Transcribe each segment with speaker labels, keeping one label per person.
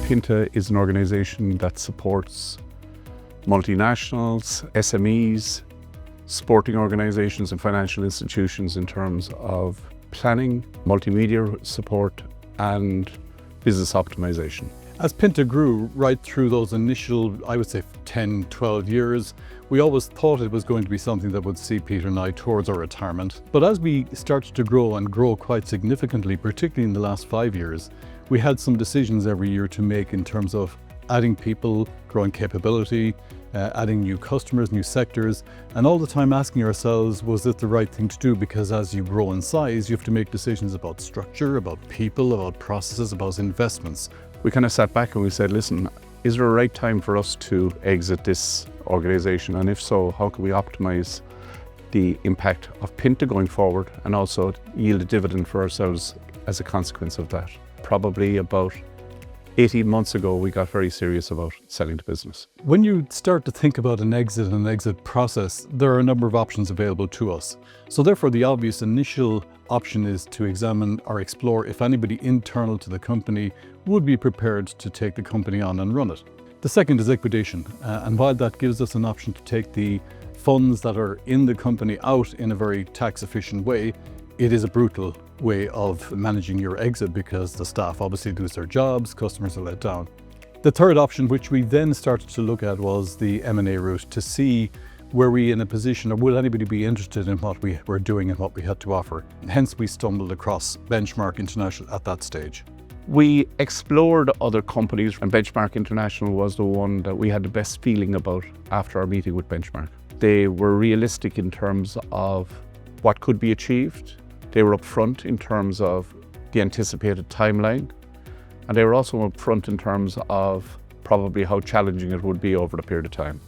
Speaker 1: Pinta is an organisation that supports multinationals, SMEs, sporting organisations and financial institutions in terms of planning, multimedia support and business optimisation.
Speaker 2: As Pinta grew right through those initial, I would say 10, 12 years, we always thought it was going to be something that would see Peter and I towards our retirement. But as we started to grow and grow quite significantly, particularly in the last 5 years, we had some decisions every year to make in terms of adding people, growing capability, adding new customers, new sectors, and all the time asking ourselves, was it the right thing to do? Because as you grow in size, you have to make decisions about structure, about people, about processes, about investments.
Speaker 1: We kind of sat back and we said, listen, is there a right time for us to exit this organisation? And if so, how can we optimise the impact of Pinta going forward and also yield a dividend for ourselves as a consequence of that? Probably about 18 months ago, we got very serious about selling the business.
Speaker 2: When you start to think about an exit process, there are a number of options available to us. So therefore, the obvious initial option is to examine or explore if anybody internal to the company would be prepared to take the company on and run it. The second is liquidation. And while that gives us an option to take the funds that are in the company out in a very tax efficient way, it is a brutal way of managing your exit because the staff obviously lose their jobs, customers are let down. The third option, which we then started to look at, was the M&A route to see were we in a position or will anybody be interested in what we were doing and what we had to offer. Hence we stumbled across Benchmark International at that stage.
Speaker 1: We explored other companies and Benchmark International was the one that we had the best feeling about after our meeting with Benchmark. They were realistic in terms of what could be achieved. They were upfront in terms of the anticipated timeline, and they were also upfront in terms of probably how challenging it would be over the period of time.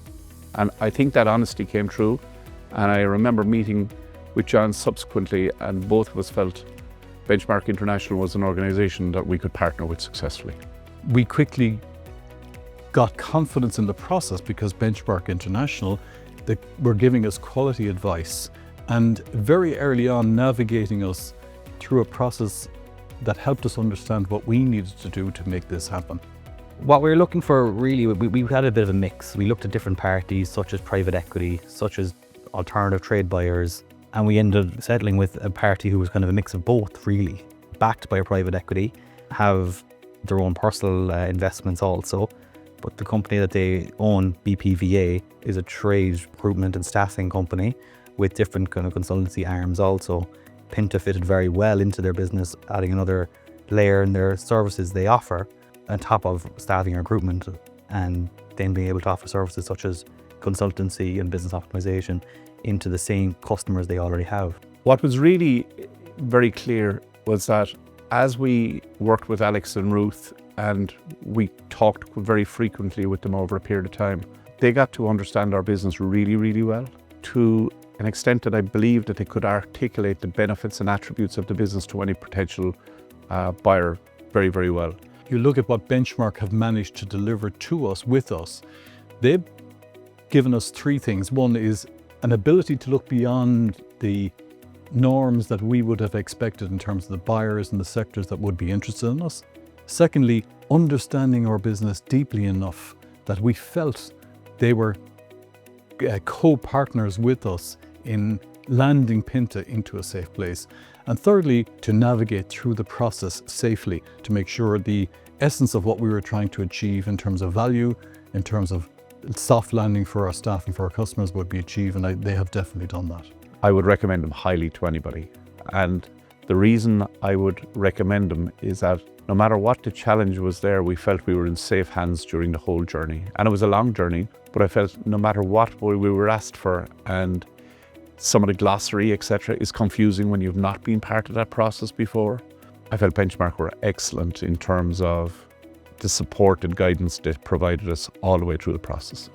Speaker 1: And I think that honesty came true, and I remember meeting with John subsequently, and both of us felt Benchmark International was an organisation that we could partner with successfully.
Speaker 2: We quickly got confidence in the process because Benchmark International, they were giving us quality advice and very early on navigating us through a process that helped us understand what we needed to do to make this happen.
Speaker 3: What we were looking for really, we had a bit of a mix. We looked at different parties such as private equity, such as alternative trade buyers, and we ended up settling with a party who was kind of a mix of both really, backed by a private equity, have their own personal investments also, but the company that they own, BPVA, is a trade recruitment and staffing company with different kind of consultancy arms also. Pinta fitted very well into their business, adding another layer in their services they offer on top of staffing and recruitment, and then being able to offer services such as consultancy and business optimization into the same customers they already have.
Speaker 1: What was really very clear was that as we worked with Alex and Ruth and we talked very frequently with them over a period of time, they got to understand our business really, really well, to an extent that I believe that they could articulate the benefits and attributes of the business to any potential buyer very, very well.
Speaker 2: You look at what Benchmark have managed to deliver to us, with us, they've given us three things. One is an ability to look beyond the norms that we would have expected in terms of the buyers and the sectors that would be interested in us. Secondly, understanding our business deeply enough that we felt they were co-partners with us in landing Pinta into a safe place. And thirdly, to navigate through the process safely to make sure the essence of what we were trying to achieve in terms of value, in terms of soft landing for our staff and for our customers would be achieved, and they have definitely done that.
Speaker 1: I would recommend them highly to anybody. And the reason I would recommend them is that no matter what the challenge was there, we felt we were in safe hands during the whole journey. And it was a long journey, but I felt no matter what we were asked for, and some of the glossary, etc., is confusing when you've not been part of that process before. I felt Benchmark were excellent in terms of the support and guidance they provided us all the way through the process.